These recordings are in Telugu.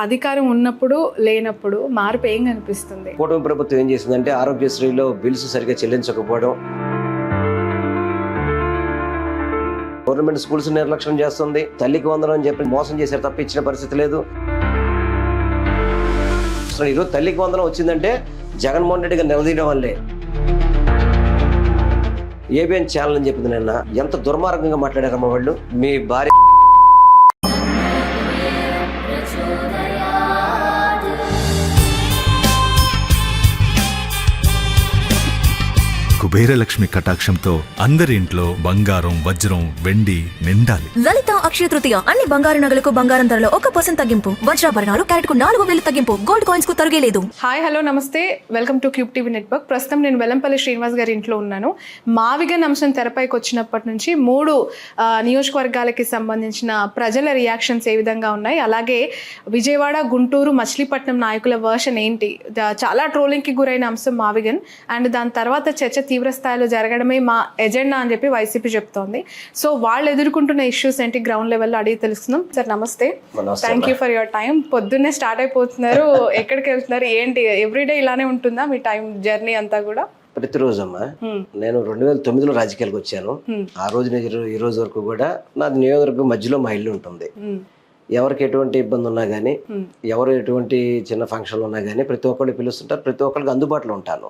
అధికారం ఉన్నప్పుడు లేనప్పుడు మార్పు ఏం కనిపిస్తుంది? కూటమి ప్రభుత్వం ఏం చేసిందంటే ఆరోగ్యశ్రీలో బిల్స్ సరిగ్గా చెల్లించకపోవడం, గవర్నమెంట్ స్కూల్స్ నిర్లక్ష్యం చేస్తుంది. తల్లికి వందనం అని చెప్పి మోసం చేశారు తప్ప ఇచ్చిన పరిస్థితి లేదు. అసలు ఈరోజు తల్లికి వందనం వచ్చిందంటే జగన్మోహన్ రెడ్డి గారు నిలదీయడం వల్లే. ఏబిఎన్ ఛానల్ అని చెప్పింది నిన్న, ఎంత దుర్మార్గంగా మాట్లాడారమ్మా వాళ్ళు. మీ భార్య కుబేరలక్ష్మి కటాక్షంతో అందరి ఇంట్లో బంగారం, వజ్రం, వెండి నిండాలి. లలిత అక్షయ తృతీయ అన్ని బంగారు నగలకు బంగారం ధరలో 1% తగ్గింపు. వజ్రాభరణాలు క్యారెట్ కు 4000 తగ్గింపు. గోల్డ్ కాయిన్స్ కు తరుగే లేదు. హాయ్, హలో, నమస్తే, welcome to cube TV network. ప్రస్తుతం నేను వెల్లంపల్లి శ్రీనివాస్ గారి ఇంట్లో ఉన్నాను. మావిగన్ అంశం తెరపైకి వచ్చినప్పటి నుంచి 3 నియోజకవర్గాలకి సంబంధించిన ప్రజల రియాక్షన్స్ ఏ విధంగా ఉన్నాయి, అలాగే విజయవాడ, గుంటూరు, మచిలీపట్నం నాయకుల వర్షన్ ఏంటి, చాలా ట్రోలింగ్కి గురైన అంశం మావిగన్. అండ్ దాని తర్వాత చర్చ తీవ్ర స్థాయిలో జరగడమే మా ఎజెండా అని చెప్పి వైసీపీ చెప్తోంది. సో వాళ్ళు ఎదుర్కొంటున్న ఇష్యూస్ ఏంటి గ్రౌండ్ లెవెల్లో అడిగి తెలుస్తున్నాం. సార్ నమస్తే, thank you for your time. పొద్దున్నే స్టార్ట్ అయిపోతున్నారు, ఎక్కడికి వెళ్తున్నారు, ఏంటి, ఎవ్రీడే ఇలానే ఉంటుందా మీ టైం జర్నీ అంతా కూడా? ప్రతిరోజమ్మా, నేను 2009లో రాజకీయాలకు వచ్చాను. ఆ రోజు ఈ రోజు వరకు కూడా నాది నియోజకవర్గం మధ్యలో మా ఇల్లు ఉంటుంది. ఎవరికి ఎటువంటి ఇబ్బంది ఉన్నా కానీ, ఎవరు ఎటువంటి చిన్న ఫంక్షన్లు ఉన్నా కానీ ప్రతి ఒక్కళ్ళు పిలుస్తుంటారు, ప్రతి ఒక్కరికి అందుబాటులో ఉంటాను.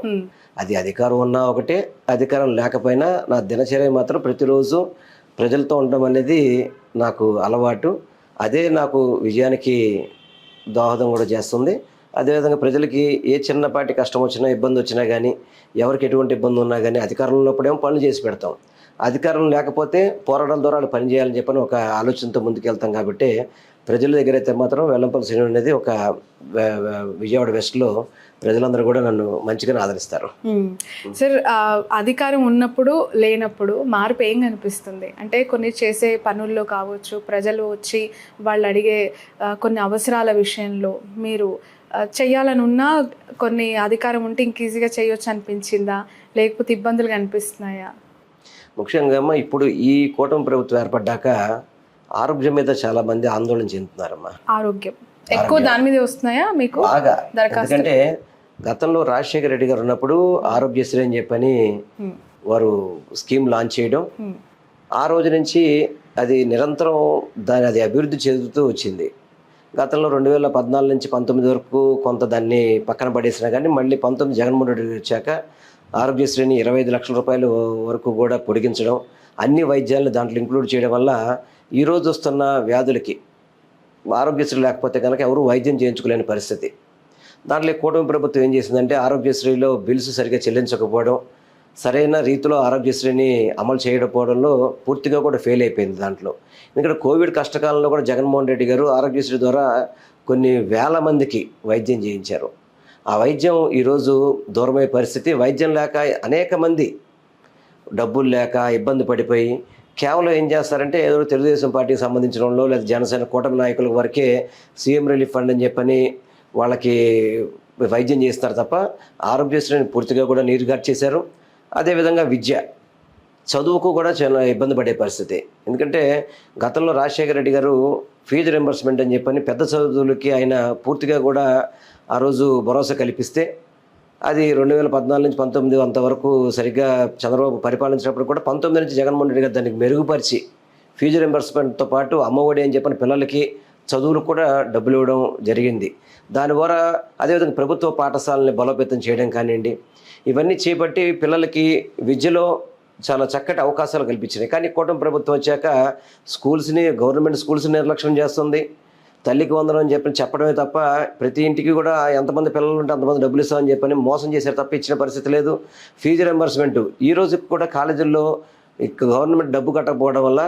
అది అధికారం ఉన్నా ఒకటే, అధికారం లేకపోయినా నా దినచర్య మాత్రం ప్రతిరోజు ప్రజలతో ఉండడం అనేది నాకు అలవాటు. అదే నాకు విజయానికి దోహదం కూడా చేస్తుంది. అదేవిధంగా ప్రజలకి ఏ చిన్నపాటి కష్టం వచ్చినా, ఇబ్బంది వచ్చినా కానీ, ఎవరికి ఎటువంటి ఇబ్బంది ఉన్నా కానీ అధికారంలో ఉన్నప్పుడేమో పనులు చేసి పెడతాం, అధికారం లేకపోతే పోరాటం ద్వారా వాళ్ళు పనిచేయాలని చెప్పని ఒక ఆలోచనతో ముందుకెళ్తాం. కాబట్టి ప్రజల దగ్గర అయితే మాత్రం వెల్లంపల్లి శ్రీను అనేది ఒక విజయవాడ వెస్ట్లో ప్రజలందరూ కూడా నన్ను మంచిగానే ఆదరిస్తారు. సార్, అధికారం ఉన్నప్పుడు లేనప్పుడు మార్పు ఏం కనిపిస్తుంది? అంటే కొన్ని చేసే పనుల్లో కావచ్చు, ప్రజలు వచ్చి వాళ్ళు అడిగే కొన్ని అవసరాల విషయంలో మీరు చెయ్యాలని ఉన్నా కొన్ని అధికారం ఉంటే ఇంక ఈజీగా చేయొచ్చు అనిపించిందా, లేకపోతే ఇబ్బందులు కనిపిస్తున్నాయా? ముఖ్యంగా ఇప్పుడు ఈ కూటమి ప్రభుత్వం ఏర్పడ్డాక ఆరోగ్యం మీద చాలా మంది ఆందోళన చెందుతున్నారమ్మా. ఆరోగ్యం ఎక్కువ దాని మీద వస్తున్నాయా మీకు? బాగా. ఎందుకంటే గతంలో రాజశేఖర రెడ్డి గారు ఉన్నప్పుడు ఆరోగ్యశ్రీ అని చెప్పని వారు స్కీమ్ లాంచ్ చేయడం, ఆ రోజు నుంచి అది నిరంతరం అది అభివృద్ధి చెందుతూ వచ్చింది. గతంలో 2014 నుంచి 19 వరకు కొంత దాన్ని పక్కన పడేసినా కానీ మళ్ళీ 19 జగన్మోహన్ రెడ్డి వచ్చాక ఆరోగ్యశ్రీని 25 లక్షల రూపాయల వరకు కూడా పొడిగించడం, అన్ని వైద్యాలను దాంట్లో ఇంక్లూడ్ చేయడం వల్ల ఈరోజు వస్తున్న వ్యాధులకి ఆరోగ్యశ్రీ లేకపోతే కనుక ఎవరు వైద్యం చేయించుకోలేని పరిస్థితి. దాంట్లో కూటమి ప్రభుత్వం ఏం చేసిందంటే ఆరోగ్యశ్రీలో బిల్స్ సరిగ్గా చెల్లించకపోవడం, సరైన రీతిలో ఆరోగ్యశ్రీని అమలు చేయకపోవడంలో పూర్తిగా కూడా ఫెయిల్ అయిపోయింది. దాంట్లో ఎందుకంటే కోవిడ్ కష్టకాలంలో కూడా జగన్మోహన్ రెడ్డి గారు ఆరోగ్యశ్రీ ద్వారా కొన్ని వేల మందికి వైద్యం చేయించారు. ఆ వైద్యం ఈరోజు దూరమయ్యే పరిస్థితి. వైద్యం లేక అనేక మంది డబ్బులు లేక ఇబ్బంది పడిపోయి కేవలం ఏం చేస్తారంటే ఏదో తెలుగుదేశం పార్టీకి సంబంధించిన వాళ్ళు లేదా జనసేన కూటమి నాయకుల వరకే సీఎం రిలీఫ్ ఫండ్ అని చెప్పని వాళ్ళకి వైద్యం చేస్తారు తప్ప ఆరోగ్యశ్రీని పూర్తిగా కూడా నీరుగార్చేశారు చేశారు. అదేవిధంగా విద్య, చదువుకు కూడా చాలా ఇబ్బంది పడే పరిస్థితి. ఎందుకంటే గతంలో రాజశేఖర రెడ్డి గారు ఫీజు రింబర్స్మెంట్ అని చెప్పని పెద్ద చదువులకి ఆయన పూర్తిగా కూడా ఆ రోజు భరోసా కల్పిస్తే అది 2014 నుంచి 19 అంతవరకు సరిగ్గా చంద్రబాబు పరిపాలించినప్పుడు కూడా 19 నుంచి జగన్మోహన్ రెడ్డి గారు దానికి మెరుగుపరిచి ఫీజు రింబర్స్మెంట్తో పాటు అమ్మఒడి అని చెప్పిన పిల్లలకి చదువులకు కూడా డబ్బులు ఇవ్వడం జరిగింది. దాని ద్వారా అదేవిధంగా ప్రభుత్వ పాఠశాలని బలోపేతం చేయడం కానివ్వండి, ఇవన్నీ చేపట్టి పిల్లలకి విద్యలో చాలా చక్కటి అవకాశాలు కల్పించినాయి. కానీ కూటమి ప్రభుత్వం వచ్చాక గవర్నమెంట్ స్కూల్స్ని నిర్లక్ష్యం చేస్తుంది. తల్లికి వందనం అని చెప్పడమే తప్ప ప్రతి ఇంటికి కూడా ఎంతమంది పిల్లలు ఉంటే అంతమంది డబ్బులు ఇస్తామని చెప్పని మోసం చేశారు తప్ప ఇచ్చిన పరిస్థితి లేదు. ఫీజు రింబర్స్మెంట్ ఈ రోజు కూడా కాలేజీల్లో గవర్నమెంట్ డబ్బు కట్టకపోవడం వల్ల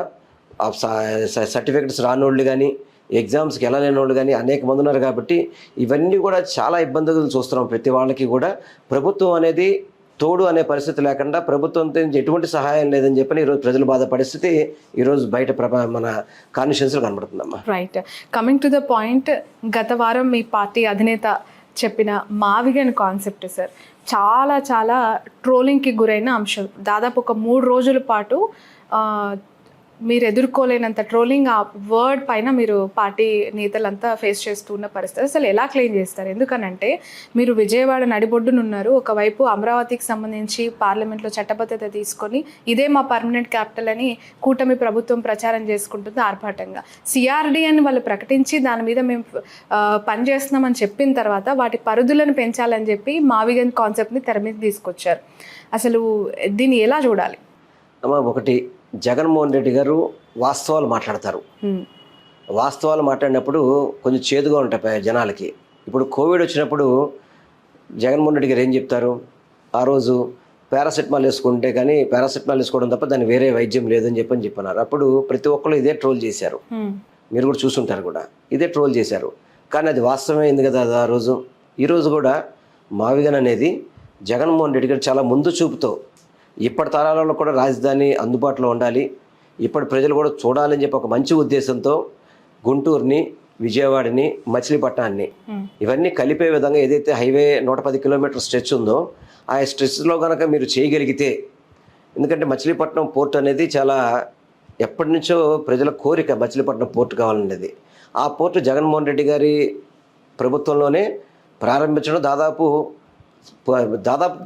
సర్టిఫికెట్స్ రానోళ్ళు కానీ, ఎగ్జామ్స్కి వెళ్ళలేని వాళ్ళు కానీ అనేక మంది ఉన్నారు. కాబట్టి ఇవన్నీ కూడా చాలా ఇబ్బందులు చూస్తున్నాం. ప్రతి వాళ్ళకి కూడా ప్రభుత్వం అనేది తోడు అనే పరిస్థితి లేకుండా ప్రభుత్వంతో ఎటువంటి సహాయం లేదని చెప్పని ఈరోజు ప్రజలు బాధ పరిస్థితి ఈరోజు బయట మన కాన్స్టిట్యుయెన్సీలో కనబడుతుందమ్మా. Right, coming to the point, గత వారం మీ పార్టీ అధినేత చెప్పిన మావిగన్ కాన్సెప్ట్ సార్ చాలా చాలా ట్రోలింగ్కి గురైన అంశం. దాదాపు ఒక 3 రోజుల పాటు మీరు ఎదుర్కోలేనంత ట్రోలింగ్ ఆ వర్డ్ పైన మీరు పార్టీ నేతలంతా ఫేస్ చేస్తున్న పరిస్థితి. అసలు ఎలా క్లెయిమ్ చేస్తారు? ఎందుకనంటే మీరు విజయవాడ నడిబొడ్డునున్నారు. ఒకవైపు అమరావతికి సంబంధించి పార్లమెంట్లో చట్టబద్ధత తీసుకొని ఇదే మా పర్మనెంట్ క్యాపిటల్ అని కూటమి ప్రభుత్వం ప్రచారం చేసుకుంటుంది ఆర్భాటంగా. సిఆర్డి అని వాళ్ళు ప్రకటించి దాని మీద మేము పనిచేస్తున్నామని చెప్పిన తర్వాత వాటి పరిధులను పెంచాలని చెప్పి మావిగన్ కాన్సెప్ట్ని తెర మీద తీసుకొచ్చారు. అసలు దీన్ని ఎలా చూడాలి? అమ్మ, ఒకటి, జగన్మోహన్ రెడ్డి గారు వాస్తవాలు మాట్లాడతారు. వాస్తవాలు మాట్లాడినప్పుడు కొంచెం చేదుగా ఉంటాయి జనాలకి. ఇప్పుడు కోవిడ్ వచ్చినప్పుడు జగన్మోహన్ రెడ్డి గారు ఏం చెప్తారు? ఆ రోజు పారాసెటమాల్ వేసుకుంటే కానీ పారాసెటమాల్ వేసుకోవడం తప్ప దాని వేరే వైద్యం లేదని చెప్పన్నారు. అప్పుడు ప్రతి ఒక్కరు ఇదే ట్రోల్ చేశారు. మీరు కూడా చూసుంటారు కూడా, ఇదే ట్రోల్ చేశారు. కానీ అది వాస్తవమైంది కదా అది ఆ రోజు. ఈరోజు కూడా మావిగన్ అనేది జగన్మోహన్ రెడ్డి గారు చాలా ముందు చూపుతో ఇప్పటి తరాలలో కూడా రాజధాని అందుబాటులో ఉండాలి, ఇప్పటి ప్రజలు కూడా చూడాలని చెప్పి ఒక మంచి ఉద్దేశంతో గుంటూరుని, విజయవాడని, మచిలీపట్నాన్ని ఇవన్నీ కలిపే విధంగా ఏదైతే హైవే 110 కిలోమీటర్ స్ట్రెచ్ ఉందో ఆ స్ట్రెచ్లో కనుక మీరు చేయగలిగితే, ఎందుకంటే మచిలీపట్నం పోర్ట్ అనేది చాలా ఎప్పటి నుంచో ప్రజల కోరిక, మచిలీపట్నం పోర్ట్ కావాలనేది. ఆ పోర్టు జగన్మోహన్ రెడ్డి గారి ప్రభుత్వంలోనే ప్రారంభించడం దాదాపు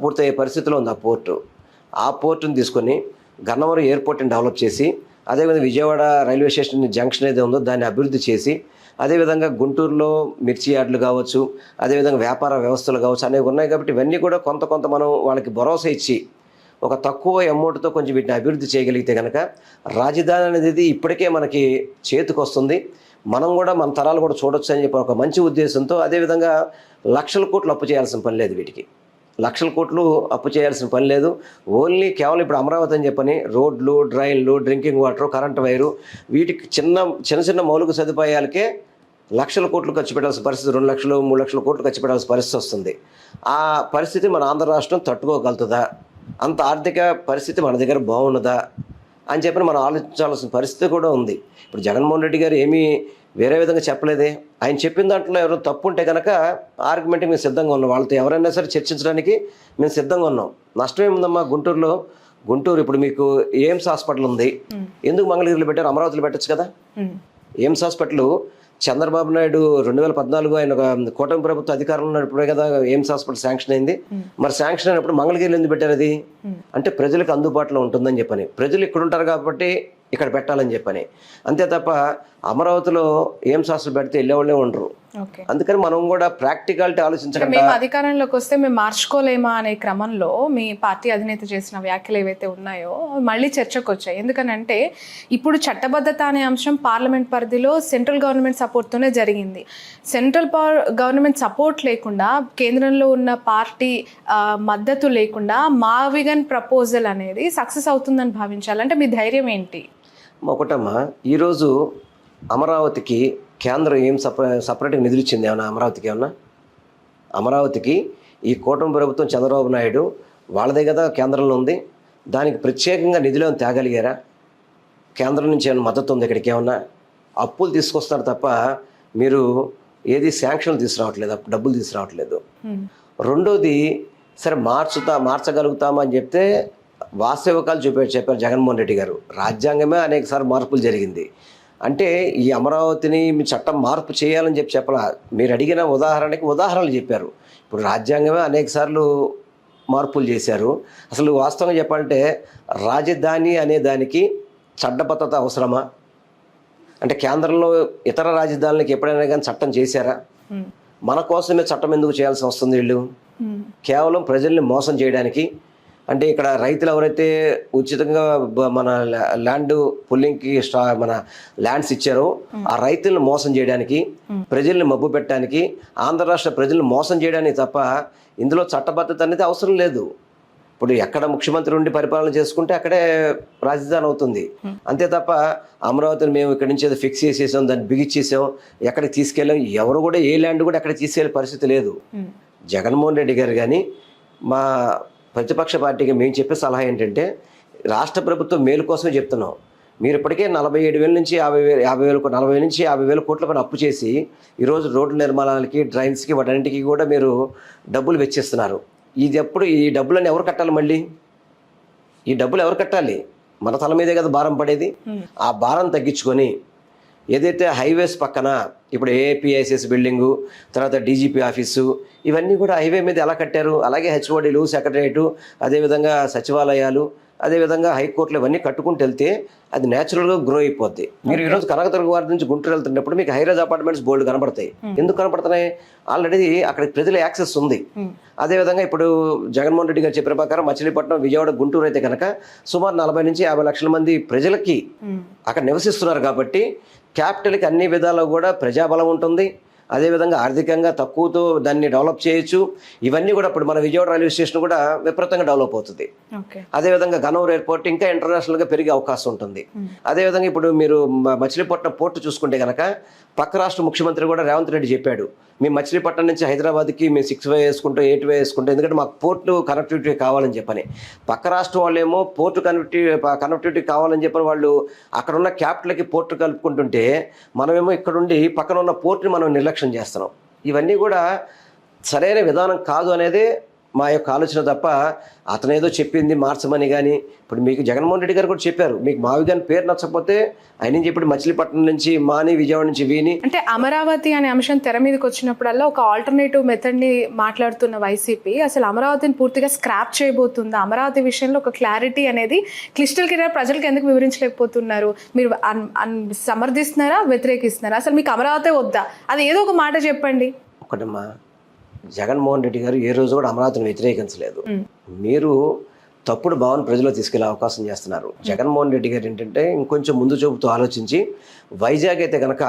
పూర్తయ్యే పరిస్థితిలో ఉంది ఆ పోర్టు. ఆ పోర్టును తీసుకొని గన్నవరం ఎయిర్పోర్ట్ని డెవలప్ చేసి, అదేవిధంగా విజయవాడ రైల్వే స్టేషన్ జంక్షన్ ఏదో ఉందో దాన్ని అభివృద్ధి చేసి, అదేవిధంగా గుంటూరులో మిర్చి యార్డులు కావచ్చు, అదేవిధంగా వ్యాపార వ్యవస్థలు కావచ్చు అనేవి ఉన్నాయి. కాబట్టి ఇవన్నీ కూడా కొంత మనం వాళ్ళకి భరోసా ఇచ్చి ఒక తక్కువ అమౌంట్తో కొంచెం వీటిని అభివృద్ధి చేయగలిగితే కనుక రాజధాని అనేది ఇప్పటికే మనకి చేతికి వస్తుంది, మనం కూడా మన తరాలు కూడా చూడొచ్చు అని చెప్పి ఒక మంచి ఉద్దేశంతో, అదేవిధంగా లక్షల కోట్లు అప్పు చేయాల్సిన పని లేదు, వీటికి లక్షల కోట్లు అప్పు చేయాల్సిన పని లేదు. ఓన్లీ కేవలం ఇప్పుడు అమరావతి అని చెప్పని రోడ్లు, డ్రైన్లు, డ్రింకింగ్ వాటర్, కరెంటు వైరు, వీటికి చిన్న మౌలిక సదుపాయాలకే లక్షల కోట్లు ఖర్చు పెట్టాల్సిన పరిస్థితి, 2 లక్షలు 3 లక్షల కోట్లు ఖర్చు పెట్టాల్సిన పరిస్థితి వస్తుంది. ఆ పరిస్థితి మన ఆంధ్ర రాష్ట్రం తట్టుకోగలుగుతుందా, అంత ఆర్థిక పరిస్థితి మన దగ్గర బాగున్నదా అని చెప్పి మనం ఆలోచించాల్సిన పరిస్థితి కూడా ఉంది. ఇప్పుడు జగన్మోహన్ రెడ్డి గారు ఏమీ వేరే విధంగా చెప్పలేదే. ఆయన చెప్పిన దాంట్లో ఎవరు తప్పు ఉంటే కనుక ఆర్గ్యుమెంట్కి మేము సిద్ధంగా ఉన్నాం, వాళ్ళతో ఎవరైనా సరే చర్చించడానికి మేము సిద్ధంగా ఉన్నాం. నష్టం ఏముందమ్మా? గుంటూరు ఇప్పుడు మీకు ఎయిమ్స్ హాస్పిటల్ ఉంది, ఎందుకు మంగళగిరిలో పెట్టారు? అమరావతిలో పెట్టచ్చు కదా. ఎయిమ్స్ హాస్పిటల్ చంద్రబాబు నాయుడు 2014 ఆయన కూటమి ప్రభుత్వ అధికారంలో ఉన్నప్పుడే కదా ఎయిమ్స్ హాస్పిటల్ శాంక్షన్ అయింది. మరి శాంక్షన్ అయినప్పుడు మంగళగిరిలో ఎందుకు పెట్టారు? అది అంటే ప్రజలకు అందుబాటులో ఉంటుందని చెప్పని, ప్రజలు ఇక్కడ ఉంటారు కాబట్టి ఇక్కడ పెట్టాలని చెప్పని, అంతే తప్ప అమరావతిలో ఎయిమ్స్ హాస్పిటల్ పెడితే వెళ్ళేవాళ్ళే ఉండరు. అందుకని మనం కూడా ప్రాక్టికాలిటీ ఆలోచించకుండా మేము అధికారంలోకి వస్తే మేము మార్చుకోలేమా అనే క్రమంలో మీ పార్టీ అధినేత చేసిన వ్యాఖ్యలు ఏవైతే ఉన్నాయో మళ్ళీ చర్చకు వచ్చాయి. ఎందుకనంటే ఇప్పుడు చట్టబద్ధత అనే అంశం పార్లమెంట్ పరిధిలో సెంట్రల్ గవర్నమెంట్ సపోర్ట్తోనే జరిగింది. సెంట్రల్ గవర్నమెంట్ సపోర్ట్ లేకుండా, కేంద్రంలో ఉన్న పార్టీ మద్దతు లేకుండా మావిగన్ ప్రపోజల్ అనేది సక్సెస్ అవుతుందని భావించాలంటే మీ ధైర్యం ఏంటి? ఒకటమ్మా, ఈరోజు అమరావతికి కేంద్రం ఏం సపరేట్గా నిధులు ఇచ్చింది? ఏమన్నా అమరావతికి ఈ కూటమి ప్రభుత్వం చంద్రబాబు నాయుడు వాళ్ళదే కదా కేంద్రంలో ఉంది, దానికి ప్రత్యేకంగా నిధులు ఏమైనా తేగలిగారా? కేంద్రం నుంచి ఏమైనా మద్దతు ఉంది? ఇక్కడికి ఏమన్నా అప్పులు తీసుకొస్తారు తప్ప మీరు ఏది శాంక్షన్లు తీసుకురావట్లేదు, డబ్బులు తీసుకురావట్లేదు. రెండోది, సరే మార్చగలుగుతామా అని చెప్తే వాస్తవికాలు చెప్పారు జగన్మోహన్ రెడ్డి గారు. రాజ్యాంగమే అనేకసార్లు మార్పులు జరిగింది. అంటే ఈ అమరావతిని మీ చట్టం మార్పు చేయాలని చెప్పాలా? మీరు అడిగిన ఉదాహరణలు చెప్పారు. ఇప్పుడు రాజ్యాంగమే అనేకసార్లు మార్పులు చేశారు. అసలు వాస్తవంగా చెప్పాలంటే రాజధాని అనే దానికి చట్టబద్ధత అవసరమా? అంటే కేంద్రంలో ఇతర రాజధానులకు ఎప్పుడైనా కానీ చట్టం చేశారా? మన కోసమే చట్టం ఎందుకు చేయాల్సి వస్తుంది? వీళ్ళు కేవలం ప్రజల్ని మోసం చేయడానికి. అంటే ఇక్కడ రైతులు ఎవరైతే ఉచితంగా మన ల్యాండ్ పుల్లింగ్కి మన ల్యాండ్స్ ఇచ్చారో ఆ రైతులను మోసం చేయడానికి, ప్రజల్ని మబ్బు పెట్టడానికి, ఆంధ్ర రాష్ట్ర ప్రజల్ని మోసం చేయడానికి తప్ప ఇందులో చట్టబద్ధత అనేది అవసరం లేదు. ఇప్పుడు ఎక్కడ ముఖ్యమంత్రి ఉండి పరిపాలన చేసుకుంటే అక్కడే రాజధాని అవుతుంది. అంతే తప్ప అమరావతిని మేము ఇక్కడి నుంచి ఫిక్స్ చేసేసాం, దాన్ని బిగిచ్చేసాం, ఎక్కడికి తీసుకెళ్ళాం, ఎవరు కూడా ఏ ల్యాండ్ కూడా ఎక్కడికి తీసుకెళ్ళే పరిస్థితి లేదు. జగన్మోహన్ రెడ్డి గారు కానీ మా ప్రతిపక్ష పార్టీకి మేము చెప్పే సలహా ఏంటంటే, రాష్ట్ర ప్రభుత్వం మేలు కోసమే చెప్తున్నాం. మీరు ఇప్పటికే 47,000 నుంచి 50,000 కోట్ల పైన అప్పు చేసి ఈరోజు రోడ్ల నిర్మాణాలకి, డ్రైన్స్కి, వాటన్నింటికి కూడా మీరు డబ్బులు వెచ్చిస్తున్నారు. ఈ డబ్బులని ఎవరు కట్టాలి? మళ్ళీ ఈ డబ్బులు ఎవరు కట్టాలి? మన తల మీదే కదా భారం పడేది. ఆ భారం తగ్గించుకొని ఏదైతే హైవేస్ పక్కన ఇప్పుడు ఏపీఐసిఎస్ బిల్డింగు, తర్వాత డీజీపీ ఆఫీసు, ఇవన్నీ కూడా హైవే మీద ఎలా కట్టారు, అలాగే హెచ్ఓడీలు, సెక్రటరియట్, అదేవిధంగా సచివాలయాలు, అదేవిధంగా హైకోర్టులు ఇవన్నీ కట్టుకుంటూ వెళ్తే అది న్యాచురల్గా గ్రో అయిపోద్ది. మీరు ఈరోజు కనకదుర్గ వారి నుంచి గుంటూరు వెళ్తున్నప్పుడు మీకు హైరైజ్ అపార్ట్మెంట్స్ బోల్డ్ కనబడతాయి. ఎందుకు కనపడుతున్నాయి? ఆల్రెడీ అక్కడ ప్రజల యాక్సెస్ ఉంది. అదేవిధంగా ఇప్పుడు జగన్మోహన్ రెడ్డి గారు చెప్పిన ప్రకారం మచిలీపట్నం, విజయవాడ, గుంటూరు అయితే కనుక సుమారు 40 నుంచి 50 లక్షల మంది ప్రజలకి అక్కడ నివసిస్తున్నారు. కాబట్టి క్యాపిటల్కి అన్ని విధాలు కూడా ప్రజాబలం ఉంటుంది. అదేవిధంగా ఆర్థికంగా తక్కువతో దాన్ని డెవలప్ చేయొచ్చు. ఇవన్నీ కూడా ఇప్పుడు మన విజయవాడ రైల్వే స్టేషన్ కూడా విపరీతంగా డెవలప్ అవుతుంది. అదేవిధంగా గన్నవరం ఎయిర్పోర్ట్ ఇంకా ఇంటర్నేషనల్గా పెరిగే అవకాశం ఉంటుంది. అదేవిధంగా ఇప్పుడు మీరు మచిలీపట్నం పోర్టు చూసుకుంటే కనుక పక్క రాష్ట్ర ముఖ్యమంత్రి కూడా రేవంత్ రెడ్డి చెప్పాడు, మేము మచిలీపట్నం నుంచి హైదరాబాద్కి మేము 6 వే వేసుకుంటాం, 8 వే వేసుకుంటాం, ఎందుకంటే మాకు పోర్టు కనెక్టివిటీ కావాలని చెప్పని. పక్క రాష్ట్రం వాళ్ళు ఏమో పోర్టు కనెక్టివిటీ కావాలని చెప్పని వాళ్ళు అక్కడ ఉన్న క్యాపిటల్కి పోర్టు కలుపుకుంటుంటే మనమేమో ఇక్కడుండి పక్కన ఉన్న పోర్టుని మనం నిర్లక్ష్యం చేస్తున్నాం. ఇవన్నీ కూడా సరైన విధానం కాదు అనేది మా యొక్క ఆలోచన తప్ప అతను ఏదో చెప్పింది మార్చమని. కానీ ఇప్పుడు మీకు జగన్మోహన్ రెడ్డి గారు కూడా చెప్పారు, మీకు మావిగాని పేరు నచ్చకపోతే ఆయన చెప్పి మచిలీపట్నం నుంచి మాని, విజయవాడ నుంచి వీని. అంటే అమరావతి అనే అంశం తెర మీదకి వచ్చినప్పుడల్లా ఒక ఆల్టర్నేటివ్ మెథడ్ని మాట్లాడుతున్న వైసీపీ అసలు అమరావతిని పూర్తిగా స్క్రాప్ చేయబోతుందా? అమరావతి విషయంలో ఒక క్లారిటీ అనేది క్లిస్టల్ క్లియర్ ప్రజలకు ఎందుకు వివరించలేకపోతున్నారు? మీరు సమర్థిస్తున్నారా, వ్యతిరేకిస్తున్నారా? అసలు మీకు అమరావతి వద్దా? అది ఏదో ఒక మాట చెప్పండి. ఒకటమ్మా, జగన్మోహన్ రెడ్డి గారు ఏ రోజు కూడా అమరావతిని వ్యతిరేకించలేదు. మీరు తప్పుడు భావన ప్రజల్లో తీసుకెళ్లే అవకాశం చేస్తున్నారు. జగన్మోహన్ రెడ్డి గారు ఏంటంటే ఇంకొంచెం ముందు చూపుతూ ఆలోచించి వైజాగ్ అయితే కనుక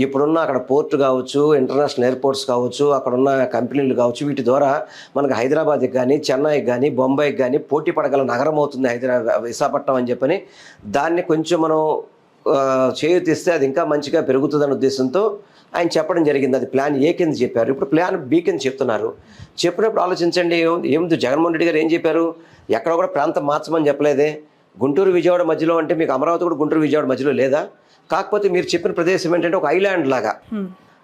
ఇప్పుడున్న అక్కడ పోర్టు కావచ్చు, ఇంటర్నేషనల్ ఎయిర్పోర్ట్స్ కావచ్చు, అక్కడ ఉన్న కంపెనీలు కావచ్చు, వీటి ద్వారా మనకు హైదరాబాద్కి కానీ, చెన్నైకి కానీ, బొంబాయికి కానీ పోటీ పడగల నగరం అవుతుంది విశాఖపట్నం అని చెప్పని. దాన్ని కొంచెం మనం చేయూతిస్తే అది ఇంకా మంచిగా పెరుగుతుందనే ఉద్దేశంతో ఆయన చెప్పడం జరిగింది. అది ప్లాన్ ఏ కింద చెప్పారు, ఇప్పుడు ప్లాన్ బి కింద చెప్తున్నారు. చెప్పినప్పుడు ఆలోచించండి, ఏముంది జగన్మోహన్ రెడ్డి గారు ఏం చెప్పారు? ఎక్కడ కూడా ప్రాంతం మార్చమని చెప్పలేదే. గుంటూరు విజయవాడ మధ్యలో అంటే మీకు అమరావతి కూడా గుంటూరు విజయవాడ మధ్యలో లేదా? కాకపోతే మీరు చెప్పిన ప్రదేశం ఏంటంటే ఒక ఐలాండ్ లాగా.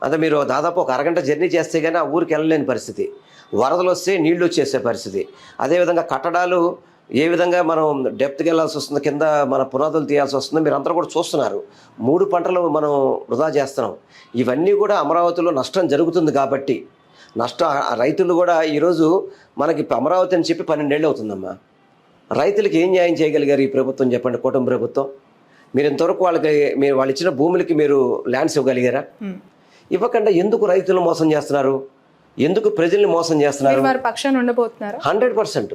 అంటే మీరు దాదాపు ఒక అరగంట జర్నీ చేస్తే కానీ ఆ ఊరికి వెళ్ళలేని పరిస్థితి, వరదలు వస్తే నీళ్లు వచ్చేసే పరిస్థితి. అదేవిధంగా కట్టడాలు ఏ విధంగా మనం డెప్త్కి వెళ్ళాల్సి వస్తుంది, కింద మన పునాదులు తీయాల్సి వస్తుంది, మీరు అందరూ కూడా చూస్తున్నారు. 3 పంటలు మనం వృధా చేస్తున్నాం. ఇవన్నీ కూడా అమరావతిలో నష్టం జరుగుతుంది కాబట్టి రైతులు కూడా ఈరోజు మనకి అమరావతి అని చెప్పి 12 ఏళ్ళు అవుతుందమ్మా. రైతులకి ఏం న్యాయం చేయగలిగారు ఈ ప్రభుత్వం చెప్పండి, కూటమి ప్రభుత్వం? మీరు ఇంతవరకు వాళ్ళు ఇచ్చిన భూములకి మీరు ల్యాండ్స్ ఇవ్వగలిగారా? ఇవ్వకుండా ఎందుకు రైతులను మోసం చేస్తున్నారు? ఎందుకు ప్రజల్ని మోసం చేస్తున్నారు? 100%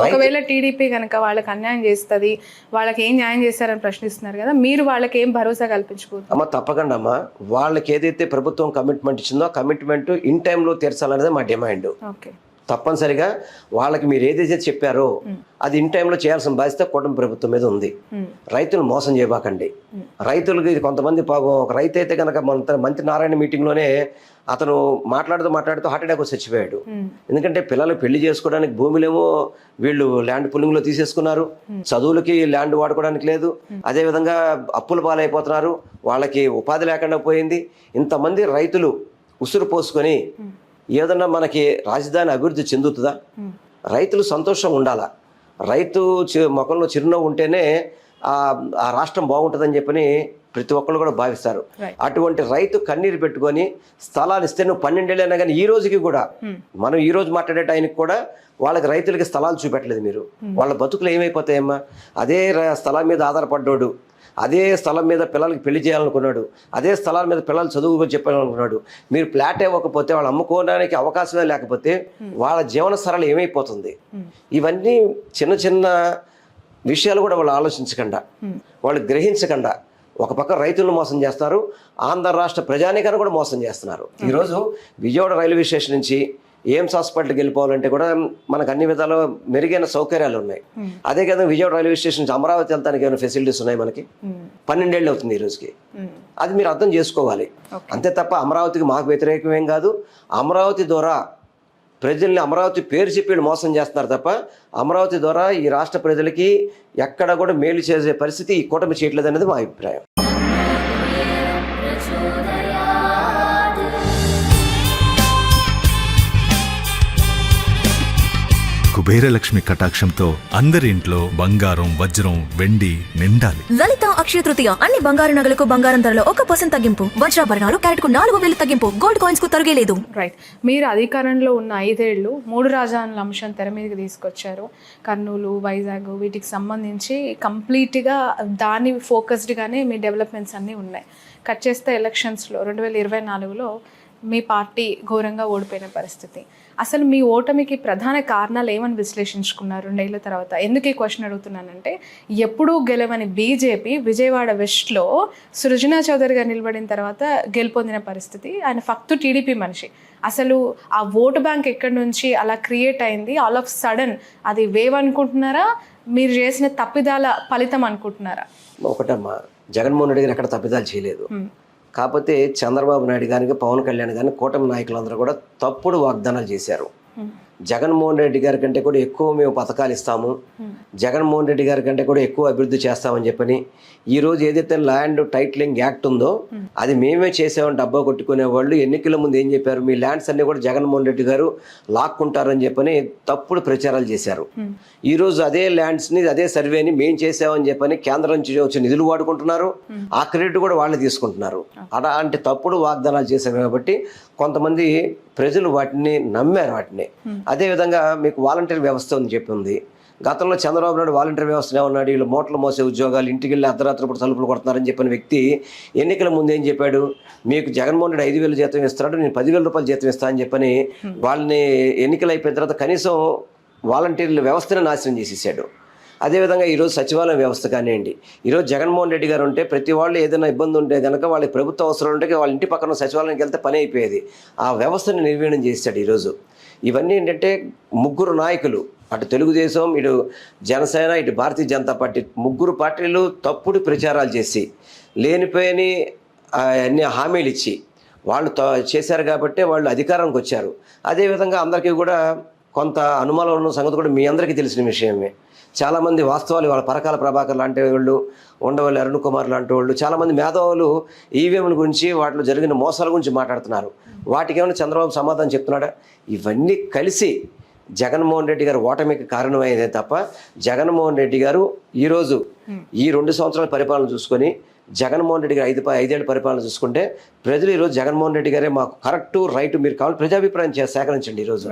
ఒకవేళ టీడీపీ కనుక వాళ్ళకి అన్యాయం చేస్తుంది, వాళ్ళకి ఏం న్యాయం చేస్తారని ప్రశ్నిస్తున్నారు కదా, మీరు వాళ్ళకి ఏం భరోసా కల్పించబోతున్నారు? అమ్మ తప్పకుండా అమ్మా, వాళ్ళకి ఏదైతే ప్రభుత్వం కమిట్మెంట్ ఇచ్చిందో ఆ కమిట్మెంట్ ఇన్ టైంలో తీర్చాలనేది మా డిమాండ్. తప్పనిసరిగా వాళ్ళకి మీరు ఏదైతే చెప్పారో అది ఇన్ టైంలో చేయాల్సిన బాధ్యత కూటమి ప్రభుత్వం మీద ఉంది. రైతులు మోసం చేయబాకండి. రైతులకి కొంతమంది పాపం, ఒక రైతు అయితే కనుక మంత్రి నారాయణ మీటింగ్లోనే అతను మాట్లాడుతూ హార్ట్ అటాక్ వచ్చి చచ్చిపోయాడు. ఎందుకంటే పిల్లలు పెళ్లి చేసుకోవడానికి భూములేమో వీళ్ళు ల్యాండ్ పుల్లింగ్లో తీసేసుకున్నారు, చదువులకి ల్యాండ్ వాడుకోవడానికి లేదు, అదేవిధంగా అప్పుల పాలైపోతున్నారు, వాళ్ళకి ఉపాధి లేకుండా పోయింది. ఇంతమంది రైతులు ఉసురు పోసుకొని ఏదన్నా మనకి రాజధాని అభివృద్ధి చెందుతుందా? రైతులు సంతోషం ఉండాలా, రైతు ముఖంలో చిరునవ్వు ఉంటేనే ఆ రాష్ట్రం బాగుంటుందని చెప్పని ప్రతి ఒక్కళ్ళు కూడా భావిస్తారు. అటువంటి రైతు కన్నీరు పెట్టుకొని స్థలాలు ఇస్తే నువ్వు 12 ఏళ్ళైనా కానీ ఈ రోజుకి కూడా మనం ఈ రోజు మాట్లాడే టైంకి కూడా వాళ్ళకి రైతులకి స్థలాలు చూపెట్టలేదు. మీరు వాళ్ళ బతుకులు ఏమైపోతాయమ్మా? అదే స్థలం మీద ఆధారపడ్డాడు, అదే స్థలం మీద పిల్లలకి పెళ్లి చేయాలనుకున్నాడు, అదే స్థలాల మీద పిల్లలు చదువు చెప్పాలనుకున్నాడు. మీరు ఫ్లాట్ ఇవ్వకపోతే వాళ్ళు అమ్ముకోవడానికి అవకాశమే లేకపోతే వాళ్ళ జీవన సరళి ఏమైపోతుంది? ఇవన్నీ చిన్న చిన్న విషయాలు కూడా వాళ్ళు ఆలోచించకుండా, వాళ్ళు గ్రహించకుండా ఒక పక్క రైతులను మోసం చేస్తారు, ఆంధ్ర రాష్ట్ర ప్రజానీకాన్ని కూడా మోసం చేస్తున్నారు. ఈరోజు విజయవాడ రైల్వే స్టేషన్ నుంచి ఎయిమ్స్ హాస్పిటల్కి వెళ్ళిపోవాలంటే కూడా మనకు అన్ని విధాలు మెరుగైన సౌకర్యాలు ఉన్నాయి. అదే కదా విజయవాడ రైల్వే స్టేషన్ నుంచి అమరావతి వెళ్తానికి ఏమైనా ఫెసిలిటీస్ ఉన్నాయి మనకి? 12 ఏళ్ళు అవుతుంది ఈ రోజుకి. అది మీరు అర్థం చేసుకోవాలి. అంతే తప్ప అమరావతికి మాకు వ్యతిరేకమేం కాదు. అమరావతి ద్వారా ప్రజల్ని అమరావతి పేరు చెప్పి మోసం చేస్తున్నారు తప్ప అమరావతి ద్వారా ఈ రాష్ట్ర ప్రజలకి ఎక్కడ కూడా మేలు చేసే పరిస్థితి ఈ కూటమి చేయట్లేదు అనేది మా అభిప్రాయం. కుబేరలక్ష్మి కటాక్షంతో అందరి ఇంట్లో బంగారం వజ్రం వెండి నిండాలి. లలిత అక్షయ తృతీయ అన్ని బంగారు నగలకు బంగారం ధరలో 1% తగ్గింపు. వజ్రాభరణాలు క్యారెట్కు 4000 తగ్గింపు. గోల్డ్ కాయిన్స్ కు తరుగే లేదు. రైట్, మీరు అధికారంలో ఉన్న 5 ఏళ్ళు 3 రాజధానుల అంశం తెర మీదకి తీసుకొచ్చారు. కర్నూలు, వైజాగ్ వీటికి సంబంధించి కంప్లీట్గా దాని ఫోకస్డ్గానే మీ డెవలప్మెంట్స్ అన్నీ ఉన్నాయి. కట్ చేస్తే ఎలక్షన్స్లో 2024లో మీ పార్టీ ఘోరంగా ఓడిపోయిన పరిస్థితి. అసలు మీ ఓటమికి ప్రధాన కారణాలు ఏమని విశ్లేషించుకున్నారు 2 ఏళ్ల తర్వాత? ఎందుకు ఈ క్వశ్చన్ అడుగుతున్నానంటే, ఎప్పుడూ గెలవని బీజేపీ విజయవాడ వెస్ట్లో సృజనా చౌదరి గారు నిలబడిన తర్వాత గెలుపొందిన పరిస్థితి. ఆయన ఫక్తు టీడీపీ మనిషి. అసలు ఆ ఓటు బ్యాంక్ ఎక్కడి నుంచి అలా క్రియేట్ అయింది? ఆల్ ఆఫ్ సడన్ అది వేవ్ అనుకుంటున్నారా, మీరు చేసిన తప్పిదాల ఫలితం అనుకుంటున్నారా? ఒకటమ్మా, జగన్మోహన్ రెడ్డి గారు ఎక్కడ తప్పిదాలు చేయలేదు. కాకపోతే చంద్రబాబు నాయుడు గారికి, పవన్ కళ్యాణ్ గారిని, కూటమి నాయకులందరూ కూడా తప్పుడు వాగ్దానాలు చేశారు. జగన్మోహన్ రెడ్డి గారి కంటే కూడా ఎక్కువ మేము పథకాలు ఇస్తాము, జగన్మోహన్ రెడ్డి గారి కంటే కూడా ఎక్కువ అభివృద్ధి చేస్తామని చెప్పని ఈరోజు ఏదైతే ల్యాండ్ టైటిలింగ్ యాక్ట్ ఉందో అది మేమే చేసామని డబ్బా కొట్టుకునే వాళ్ళు ఎన్నికల ముందు ఏం చెప్పారు, మీ ల్యాండ్స్ అన్ని కూడా జగన్మోహన్ రెడ్డి గారు లాక్కుంటారని చెప్పని తప్పుడు ప్రచారాలు చేశారు. ఈరోజు అదే ల్యాండ్స్ని, అదే సర్వేని మేము చేసామని చెప్పని కేంద్రం నుంచి వచ్చే నిధులు వాడుకుంటున్నారు, ఆ క్రెడిట్ కూడా వాళ్ళే తీసుకుంటున్నారు. అలాంటి తప్పుడు వాగ్దానాలు చేశారు కాబట్టి కొంతమంది ప్రజలు వాటిని నమ్మారు. వాటిని అదేవిధంగా మీకు వాలంటీర్ వ్యవస్థ అని చెప్పి ఉంది. గతంలో చంద్రబాబు నాయుడు వాలంటీర్ వ్యవస్థనే ఉన్నాడు, వీళ్ళు మూటలు మోసే ఉద్యోగాలు, ఇంటికి వెళ్ళి అర్ధరాత్రి పూట తలుపులు కొడుతున్నారని చెప్పిన వ్యక్తి ఎన్నికల ముందు ఏం చెప్పాడు, మీకు జగన్మోహన్ రెడ్డి 5,000 జీతం ఇస్తున్నాడు, నేను 10,000 రూపాయలు జీతం ఇస్తా అని చెప్పని వాళ్ళని ఎన్నికలు అయిపోయిన తర్వాత కనీసం వాలంటీర్ల వ్యవస్థను నాశనం చేసేసాడు. అదేవిధంగా ఈరోజు సచివాలయం వ్యవస్థ కానివ్వండి, ఈరోజు జగన్మోహన్ రెడ్డి గారు ఉంటే ప్రతి వాళ్ళు ఏదైనా ఇబ్బంది ఉంటే కనుక వాళ్ళకి ప్రభుత్వ అవసరం ఉంటే వాళ్ళ ఇంటి పక్కన సచివాలయానికి వెళ్తే పని అయిపోయేది. ఆ వ్యవస్థను నిర్వీణం చేశాడు ఈరోజు. ఇవన్నీ ఏంటంటే ముగ్గురు నాయకులు, అటు తెలుగుదేశం, ఇటు జనసేన, ఇటు భారతీయ జనతా పార్టీ, ముగ్గురు పార్టీలు తప్పుడు ప్రచారాలు చేసి లేనిపోయిన అన్ని హామీలు ఇచ్చి వాళ్ళు చేశారు కాబట్టి వాళ్ళు అధికారంకి వచ్చారు. అదేవిధంగా అందరికీ కూడా కొంత అనుమానం ఉన్న సంగతి కూడా మీ అందరికీ తెలిసిన విషయమే. చాలామంది వాస్తవాలు వాళ్ళ పరకాల ప్రభాకర్ లాంటి వాళ్ళు, ఉండవల్లి అరుణ్ కుమార్ లాంటి వాళ్ళు, చాలామంది మేధావులు ఈవీఎంల గురించి, వాటిలో జరిగిన మోసాల గురించి మాట్లాడుతున్నారు. వాటికి ఏమైనా చంద్రబాబు సమాధానం చెప్తున్నాడా? ఇవన్నీ కలిసి జగన్మోహన్ రెడ్డి గారు ఓటమికి కారణమైందే తప్ప జగన్మోహన్ రెడ్డి గారు ఈరోజు ఈ 2 సంవత్సరాల పరిపాలన చూసుకొని జగన్మోహన్ రెడ్డి గారు 5 ఏళ్ళ పరిపాలన చూసుకుంటే ప్రజలు ఈరోజు జగన్మోహన్ రెడ్డి గారే మాకు కరెక్ట్ రైట్, మీరు కావాలి ప్రజాభిప్రాయం సేకరించండి. ఈరోజు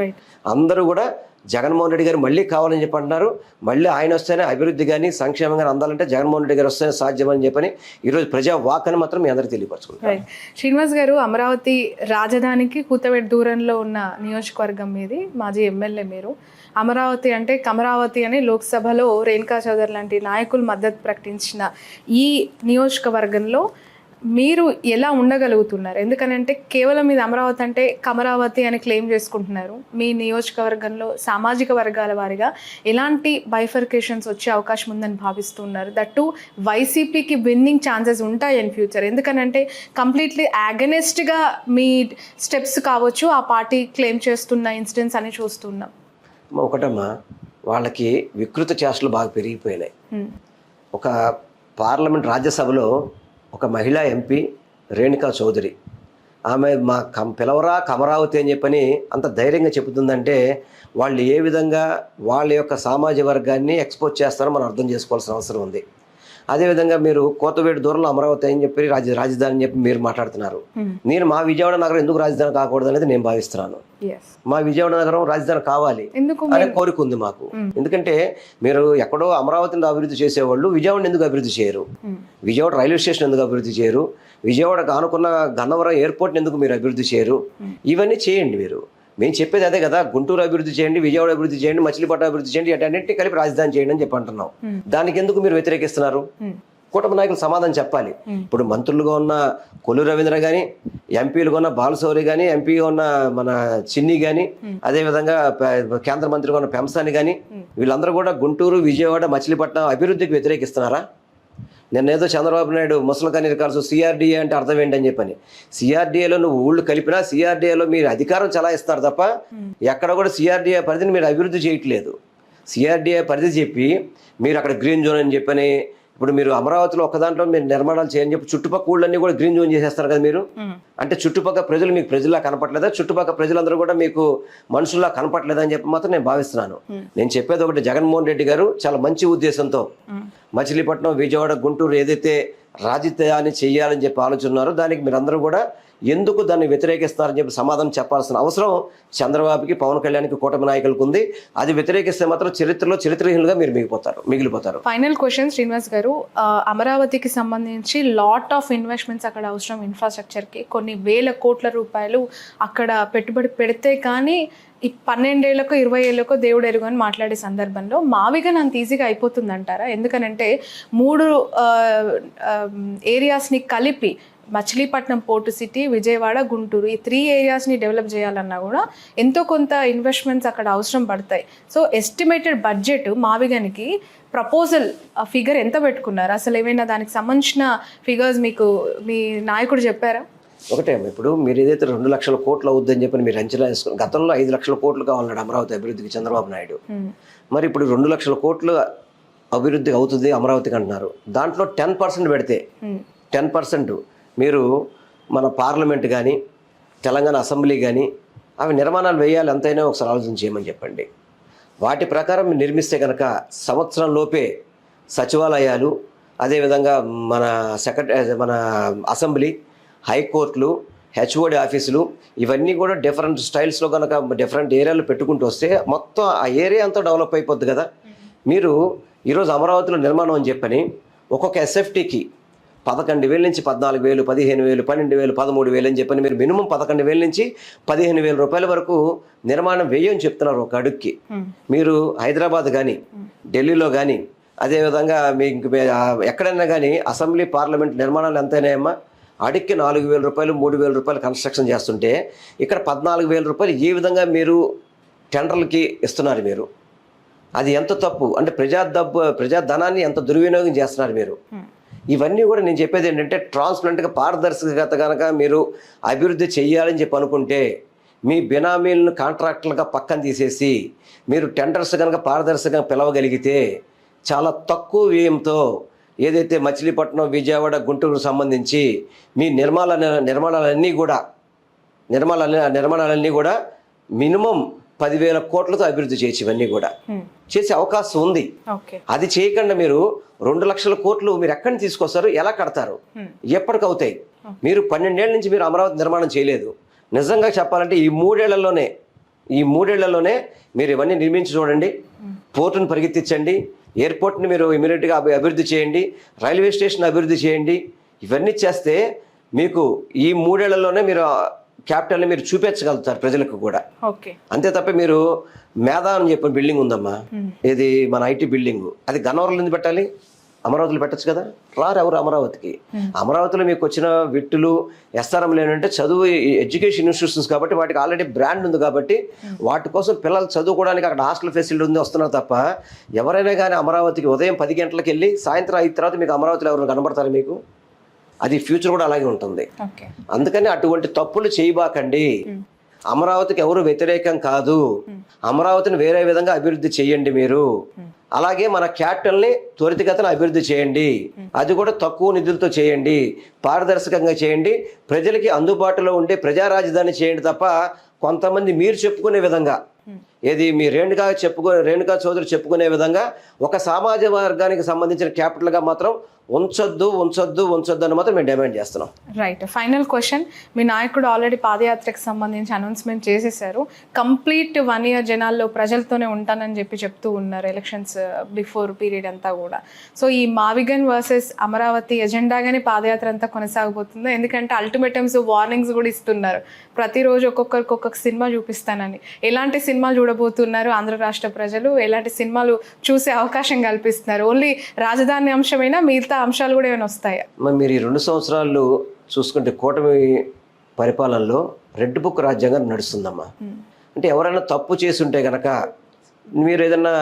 అందరూ కూడా జగన్మోహన్ రెడ్డి గారు మళ్ళీ కావాలని చెప్పి అంటున్నారు. మళ్ళీ ఆయన వస్తేనే అభివృద్ధి కానీ సంక్షేమం కానీ అందాలంటే జగన్మోహన్ రెడ్డి గారు వస్తేనే సాధ్యమని చెప్పని ఈరోజు ప్రజా వాక్ అని మాత్రం మీ అందరికీ తెలియపరచుకుంటారు. శ్రీనివాస్ గారు, అమరావతి రాజధానికి కూతవేటు దూరంలో ఉన్న నియోజకవర్గం మీది, మాజీ ఎమ్మెల్యే మీరు. అమరావతి అంటే కమరావతి అని లోక్సభలో రేణుకా చౌదరి లాంటి నాయకులు మద్దతు ప్రకటించిన ఈ నియోజకవర్గంలో మీరు ఎలా ఉండగలుగుతున్నారు? ఎందుకనంటే కేవలం ఇది అమరావతి అంటే కమరావతి అని క్లెయిమ్ చేసుకుంటున్నారు. మీ నియోజకవర్గంలో సామాజిక వర్గాల వారిగా ఎలాంటి బైఫర్కేషన్స్ వచ్చే అవకాశం ఉందని భావిస్తున్నారు? దట్టు వైసీపీకి విన్నింగ్ ఛాన్సెస్ ఉంటాయి ఇన్ ఫ్యూచర్. ఎందుకనంటే కంప్లీట్లీ అగెనిస్ట్గా మీ స్టెప్స్ కావచ్చు, ఆ పార్టీ క్లెయిమ్ చేస్తున్న ఇన్సిడెంట్స్ అని చూస్తున్నాం. ఒకటమ్మా, వాళ్ళకి వికృత చేష్టలు బాగా పెరిగిపోయినాయి. ఒక పార్లమెంట్ రాజ్యసభలో ఒక మహిళా ఎంపీ రేణుకా చౌదరి, ఆమె మా పిలవరా కమరావతి అని చెప్పని అంత ధైర్యంగా చెబుతుందంటే వాళ్ళు ఏ విధంగా వాళ్ళ యొక్క సామాజిక వర్గాన్ని ఎక్స్పోజ్ చేస్తారో మనం అర్థం చేసుకోవాల్సిన అవసరం ఉంది. అదేవిధంగా మీరు కోతవేటు దూరంలో అమరావతి అని చెప్పి రాజధాని అని చెప్పి మీరు మాట్లాడుతున్నారు. నేను మా విజయవాడ నగరం ఎందుకు రాజధాని కాకూడదు అనేది నేను భావిస్తున్నాను. మా విజయవాడ నగరం రాజధాని కావాలి అనే కోరిక ఉంది మాకు. ఎందుకంటే మీరు ఎక్కడో అమరావతిని అభివృద్ధి చేసేవాళ్ళు విజయవాడని ఎందుకు అభివృద్ధి చేయరు? విజయవాడ రైల్వే స్టేషన్ ఎందుకు అభివృద్ధి చేయరు? విజయవాడకు ఆనుకున్న గన్నవరం ఎయిర్పోర్ట్ని ఎందుకు మీరు అభివృద్ధి చేయరు? ఇవన్నీ చేయండి. మీరు మేము చెప్పేది అదే కదా, గుంటూరు అభివృద్ధి చేయండి, విజయవాడ అభివృద్ధి చేయండి, మచిలీపట్నం అభివృద్ధి చేయండి, అన్నింటినీ కలిపి రాజధాని చేయండి అని చెప్పి అంటున్నాం. దానికి ఎందుకు మీరు వ్యతిరేకిస్తున్నారు? కూటమి నాయకులు సమాధానం చెప్పాలి. ఇప్పుడు మంత్రులుగా ఉన్న కొల్లు రవీంద్ర కానీ, ఎంపీలుగా ఉన్న బాలశౌరి కానీ, ఎంపీగా ఉన్న మన చిన్ని కానీ, అదేవిధంగా కేంద్ర మంత్రిగా ఉన్న పెంసాని కానీ, వీళ్ళందరూ కూడా గుంటూరు, విజయవాడ, మచిలీపట్నం అభివృద్ధికి వ్యతిరేకిస్తున్నారా? నిన్నేదో చంద్రబాబు నాయుడు ముసలికని రికార్డ్స్ సిఆర్డీఏ అంటే అర్థం ఏంటని చెప్పని, సిఆర్డీఏలో నువ్వు ఊళ్ళు కలిపినా సిఆర్డీఏలో మీరు అధికారం చలాయిస్తారు తప్ప ఎక్కడ కూడా సిఆర్డీఏ పరిధిని మీరు అభివృద్ధి చేయట్లేదు. సిఆర్డీఏ పరిధి చెప్పి మీరు అక్కడ గ్రీన్ జోన్ అని చెప్పని ఇప్పుడు మీరు అమరావతిలో ఒక దాంట్లో మీరు నిర్మాణాలు చేయని చెప్పి చుట్టుపక్కల ఊళ్ళన్నీ కూడా గ్రీన్ జోన్ చేసేస్తారు కదా మీరు. అంటే చుట్టుపక్కల ప్రజలు మీకు ప్రజల్లా కనపట్లేదా, చుట్టుపక్కల ప్రజలందరూ కూడా మీకు మనుషుల్లా కనపట్లేదా అని చెప్పి మాత్రం నేను భావిస్తున్నాను. నేను చెప్పేది ఒకటి, జగన్మోహన్ రెడ్డి గారు చాలా మంచి ఉద్దేశంతో మచిలీపట్నం, విజయవాడ, గుంటూరు ఏదైతే రాజధాని చేయాలని చెప్పి ఆలోచన దానికి మీరందరూ కూడా ఎందుకు దాన్ని వ్యతిరేకిస్తున్నారని చెప్పి సమాధానం చెప్పాల్సిన అవసరం చంద్రబాబుకి, పవన్ కళ్యాణ్కి, కూటమి నాయకులకు ఉంది. అది వ్యతిరేకిస్తే మాత్రం చరిత్రహీనులుగా మీరు మిగిలిపోతారు. ఫైనల్ క్వశ్చన్ శ్రీనివాస్ గారు, అమరావతికి సంబంధించి లాట్ ఆఫ్ ఇన్వెస్ట్మెంట్స్ అక్కడ అవసరం, ఇన్ఫ్రాస్ట్రక్చర్కి కొన్ని వేల కోట్ల రూపాయలు అక్కడ పెట్టుబడి పెడితే కానీ ఈ 12 ఏళ్లకో 20 ఏళ్లకో దేవుడు ఎరుగు అని మాట్లాడే సందర్భంలో మావిగన్ అంత ఈజీగా అయిపోతుందంటారా? ఎందుకనంటే 3 ఏరియాస్ని కలిపి మచిలీపట్నం పోర్టు సిటీ, విజయవాడ, గుంటూరు ఈ 3 ఏరియాస్ని డెవలప్ చేయాలన్నా కూడా ఎంతో కొంత ఇన్వెస్ట్మెంట్స్ అక్కడ అవసరం పడతాయి. సో ఎస్టిమేటెడ్ బడ్జెట్ మావిగన్కి ప్రపోజల్ ఫిగర్ ఎంత పెట్టుకున్నారు? అసలు ఏమైనా దానికి సంబంధించిన ఫిగర్స్ మీకు మీ నాయకుడు చెప్పారా? ఒకటే, ఇప్పుడు మీరు ఏదైతే 2 లక్షల కోట్లు అవుద్దని చెప్పి మీరు అంచనా వేసుకుని, గతంలో 5 లక్షల కోట్లు కావాలన్నాడు అమరావతి అభివృద్ధికి చంద్రబాబు నాయుడు. మరి ఇప్పుడు 2 లక్షల కోట్లు అభివృద్ధి అవుతుంది అమరావతికి అంటున్నారు. దాంట్లో 10% పెడితే 10% మీరు మన పార్లమెంట్ కానీ, తెలంగాణ అసెంబ్లీ కానీ అవి నిర్మాణాలు వేయాలి, ఎంతైనా ఒకసారి ఆలోచన చేయమని చెప్పండి. వాటి ప్రకారం మీరు నిర్మిస్తే కనుక సంవత్సరం లోపే సచివాలయాలు, అదేవిధంగా మన అసెంబ్లీ, హైకోర్టులు, హెచ్ఓడి ఆఫీసులు ఇవన్నీ కూడా డిఫరెంట్ స్టైల్స్లో కనుక డిఫరెంట్ ఏరియాలు పెట్టుకుంటూ వస్తే మొత్తం ఆ ఏరియా అంతా డెవలప్ అయిపోద్ది కదా. మీరు ఈరోజు అమరావతిలో నిర్మాణం అని చెప్పని ఒక్కొక్క ఎస్ఎఫ్టీకి 11,000 నుంచి 14,000, 15,000, 12,000, 13,000 అని చెప్పని మీరు మినిమం 11,000 నుంచి 15,000 రూపాయల వరకు నిర్మాణం వేయని చెప్తున్నారు ఒక అడుగుకి. మీరు హైదరాబాద్ కానీ, ఢిల్లీలో కానీ, అదేవిధంగా మీకు ఎక్కడైనా కానీ అసెంబ్లీ, పార్లమెంట్ నిర్మాణాలు ఎంతైనాయమ్మా? అడిక్కి 4,000 రూపాయలు, 3,000 రూపాయలు కన్స్ట్రక్షన్ చేస్తుంటే ఇక్కడ 14,000 రూపాయలు ఏ విధంగా మీరు టెండర్లకి ఇస్తున్నారు? మీరు అది ఎంత తప్పు అంటే ప్రజాధనాన్ని ఎంత దుర్వినియోగం చేస్తున్నారు మీరు. ఇవన్నీ కూడా నేను చెప్పేది ఏంటంటే ట్రాన్స్పరెంట్గా, పారదర్శకత కనుక మీరు అభివృద్ధి చెయ్యాలని చెప్పి అనుకుంటే మీ బినామీలను కాంట్రాక్టులుగా పక్కన తీసేసి మీరు టెండర్స్ కనుక పారదర్శకంగా పిలవగలిగితే చాలా తక్కువ వ్యయంతో ఏదైతే మచిలీపట్నం, విజయవాడ, గుంటూరుకు సంబంధించి మీ నిర్మాణాలన్నీ కూడా మినిమం 10,000 కోట్లతో అభివృద్ధి చేయొచ్చు. ఇవన్నీ కూడా చేసే అవకాశం ఉంది. అది చేయకుండా మీరు 2 లక్షల కోట్లు మీరు ఎక్కడిని తీసుకొస్తారు, ఎలా కడతారు, ఎప్పటికవుతాయి? మీరు 12 ఏళ్ళ నుంచి మీరు అమరావతి నిర్మాణం చేయలేదు. నిజంగా చెప్పాలంటే ఈ 3 ఏళ్లలోనే మీరు ఇవన్నీ నిర్మించి చూడండి. పోర్టును పరిగెత్తించండి, ఎయిర్పోర్ట్ని మీరు ఇమీడియట్గా అభివృద్ధి చేయండి, రైల్వే స్టేషన్ అభివృద్ధి చేయండి. ఇవన్నీ చేస్తే మీకు ఈ 3 ఏళ్లలోనే మీరు క్యాపిటల్ని మీరు చూపించగలుగుతారు ప్రజలకు కూడా. అంతే తప్ప మీరు మేధా అని చెప్పిన బిల్డింగ్ ఉందమ్మా, ఇది మన ఐటీ బిల్డింగ్, అది గన్నవరంలో ఎందుకు పెట్టాలి? అమరావతిలో పెట్టచ్చు కదా. రారు ఎవరు అమరావతికి. అమరావతిలో మీకు వచ్చిన విట్టులు, ఎస్ఆర్ఎంలు ఏంటంటే చదువు ఎడ్యుకేషన్ ఇన్స్టిట్యూషన్స్ కాబట్టి వాటికి ఆల్రెడీ బ్రాండ్ ఉంది కాబట్టి వాటి కోసం పిల్లలు చదువుకోవడానికి అక్కడ హాస్టల్ ఫెసిలిటీ ఉంది వస్తున్నారు తప్ప ఎవరైనా కానీ అమరావతికి ఉదయం 10 గంటలకు వెళ్ళి సాయంత్రం 5 తర్వాత మీకు అమరావతిలో ఎవరు కనబడతారు మీకు? అది ఫ్యూచర్ కూడా అలాగే ఉంటుంది. అందుకని అటువంటి తప్పులు చేయబాకండి. అమరావతికి ఎవరు వ్యతిరేకం కాదు. అమరావతిని వేరే విధంగా అభివృద్ధి చేయండి మీరు. అలాగే మన క్యాపిటల్ని త్వరితగతిన అభివృద్ధి చేయండి. అది కూడా తక్కువ నిధులతో చేయండి, పారదర్శకంగా చేయండి, ప్రజలకి అందుబాటులో ఉండే ప్రజా రాజధాని చేయండి తప్ప కొంతమంది మీరు చెప్పుకునే విధంగా, ఏది మీ రేణుకా చౌదరి చెప్పుకునే విధంగా ఒక సమాజ వర్గానికి సంబంధించిన క్యాపిటల్గా మాత్రం ఉంచొద్దు అని మాత్రం మేము డిమాండ్ చేస్తున్నాం. రైట్. ఫైనల్ క్వశ్చన్, మీ నాయకుడు ఆల్రెడీ పాదయాత్రకు సంబంధించి అనౌన్స్మెంట్ చేసేసారు. కంప్లీట్ 1 year జనాల్లో ప్రజలతోనే ఉంటానని చెప్తూ ఉన్నారు ఎలక్షన్స్ బిఫోర్ పీరియడ్ అంతా కూడా. సో ఈ మావిగన్ వర్సెస్ అమరావతి ఎజెండాగానే పాదయాత్ర అంతా కొనసాగబోతుందో? ఎందుకంటే అల్టిమేటమ్స్, వార్నింగ్స్ కూడా ఇస్తున్నారు. ప్రతిరోజు ఒక్కొక్క సినిమా చూపిస్తానని. ఎలాంటి సినిమాలు చూడబోతున్నారు ఆంధ్ర రాష్ట్ర ప్రజలు? ఎలాంటి సినిమాలు చూసే అవకాశం కల్పిస్తున్నారు? ఓన్లీ రాజధాని అంశమైనా మిగతా అంశాలు కూడా ఏమైనా వస్తాయా? మరి మీరు ఈ 2 సంవత్సరాలు చూసుకుంటే కూటమి పరిపాలనలో రెడ్ బుక్ రాజ్యాంగం నడుస్తుందమ్మా. అంటే ఎవరైనా తప్పు చేసి ఉంటే కనుక మీరు ఏదన్నా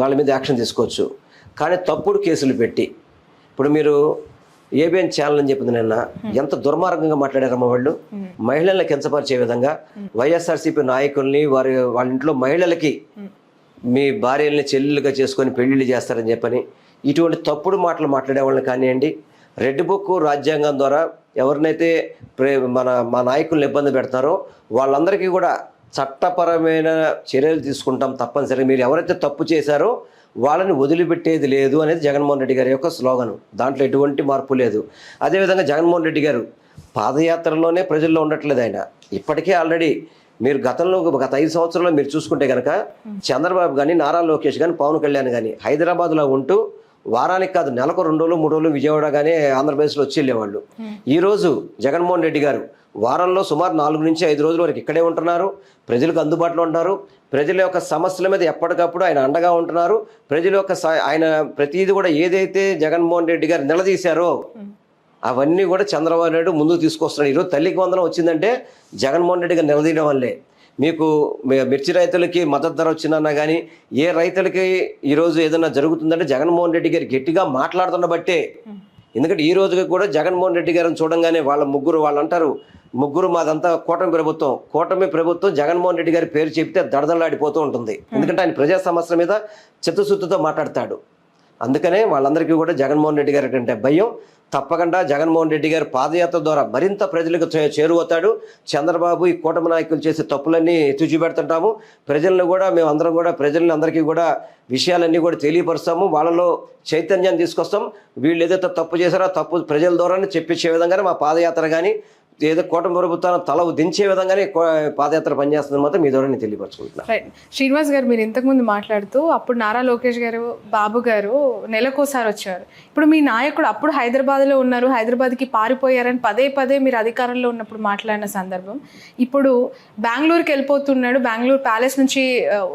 వాళ్ళ మీద యాక్షన్ తీసుకోవచ్చు. కానీ తప్పుడు కేసులు పెట్టి, ఇప్పుడు మీరు ఏబిఎన్ ఛానల్ అని చెప్పింది నిన్న, ఎంత దుర్మార్గంగా మాట్లాడారమ్మా వాళ్ళు. మహిళల్ని కించపరిచే విధంగా వైఎస్ఆర్సీపీ నాయకుల్ని వాళ్ళ ఇంట్లో మహిళలకి మీ భార్యల్ని చెల్లెలుగా చేసుకొని పెళ్లిళ్ళు చేస్తారని చెప్పని ఇటువంటి తప్పుడు మాటలు మాట్లాడే వాళ్ళని కానివ్వండి, రెడ్ బుక్ రాజ్యాంగం ద్వారా ఎవరినైతే మా నాయకులను ఇబ్బంది పెడతారో వాళ్ళందరికీ కూడా చట్టపరమైన చర్యలు తీసుకుంటాం తప్పనిసరి. మీరు ఎవరైతే తప్పు చేశారో వాళ్ళని వదిలిపెట్టేది లేదు అనేది జగన్మోహన్ రెడ్డి గారి యొక్క స్లోగను. దాంట్లో ఎటువంటి మార్పు లేదు. అదేవిధంగా జగన్మోహన్ రెడ్డి గారు పాదయాత్రలోనే ప్రజల్లో ఉండట్లేదు. ఆయన ఇప్పటికే ఆల్రెడీ మీరు గత 5 సంవత్సరాల్లో మీరు చూసుకుంటే కనుక చంద్రబాబు కానీ, నారా లోకేష్ కానీ, పవన్ కళ్యాణ్ కానీ హైదరాబాద్లో ఉంటూ వారానికి కాదు నెలకు 2 రోజులు 3 రోజులు విజయవాడ కానీ ఆంధ్రప్రదేశ్లో వచ్చి వెళ్ళేవాళ్ళు. ఈరోజు జగన్మోహన్ రెడ్డి గారు వారంలో సుమారు 4 నుంచి 5 రోజుల వరకు ఇక్కడే ఉంటున్నారు, ప్రజలకు అందుబాటులో ఉంటారు, ప్రజల యొక్క సమస్యల మీద ఎప్పటికప్పుడు ఆయన అండగా ఉంటున్నారు. ప్రజల యొక్క ఆయన ప్రతిదీ కూడా ఏదైతే జగన్మోహన్ రెడ్డి గారు నిలదీశారో అవన్నీ కూడా చంద్రబాబు నాయుడు ముందుకు తీసుకొస్తున్నాడు. ఈరోజు తల్లికి వందనం వచ్చిందంటే జగన్మోహన్ రెడ్డి గారు నిలదీయడం వల్లే. మీకు మిర్చి రైతులకి మద్దతు ధర వచ్చిందన్నా కానీ ఏ రైతులకి ఈరోజు ఏదైనా జరుగుతుందంటే జగన్మోహన్ రెడ్డి గారు గట్టిగా మాట్లాడుతున్న బట్టే. ఎందుకంటే ఈ రోజుకి కూడా జగన్మోహన్ రెడ్డి గారిని చూడంగానే వాళ్ళు అంటారు, ముగ్గురు మాదంతా కూటమి ప్రభుత్వం జగన్మోహన్ రెడ్డి గారి పేరు చెప్తే దడదలాడిపోతూ ఉంటుంది. ఎందుకంటే ఆయన ప్రజా సమస్యల మీద చిత్తశుద్ధితో మాట్లాడతాడు. అందుకనే వాళ్ళందరికీ కూడా జగన్మోహన్ రెడ్డి గారి అంటే భయం. తప్పకుండా జగన్మోహన్ రెడ్డి గారి పాదయాత్ర ద్వారా మరింత ప్రజలకు చేరువవుతాడు. చంద్రబాబు ఈ కూటమి నాయకులు చేసే తప్పులన్నీ ఎత్తి చూపెడుతుంటాము. ప్రజలను కూడా మేము అందరం కూడా ప్రజలని అందరికీ కూడా విషయాలన్నీ కూడా తెలియపరుస్తాము. వాళ్ళలో చైతన్యాన్ని తీసుకొస్తాం. వీళ్ళు ఏదైతే తప్పు చేశారో తప్పు ప్రజల ద్వారానే చెప్పించే విధంగానే మా పాదయాత్ర కానీ ఏదో కూటమి ప్రభుత్వాన్ని తల దించే విధంగానే పాదయాత్ర పనిచేస్తుంది మాత్రం మీ ద్వారా నేను తెలియపరచుకుంటున్నాను. రైట్. శ్రీనివాస్ గారు, మీరు ఇంతకుముందు మాట్లాడుతూ అప్పుడు నారా లోకేష్ గారు, బాబు గారు నెలకోసారి వచ్చారు. ఇప్పుడు మీ నాయకుడు అప్పుడు హైదరాబాద్లో ఉన్నారు, హైదరాబాద్కి పారిపోయారని పదే మీరు అధికారంలో ఉన్నప్పుడు మాట్లాడిన సందర్భం. ఇప్పుడు బెంగళూరుకి వెళ్ళిపోతున్నాడు, బెంగళూరు ప్యాలెస్ నుంచి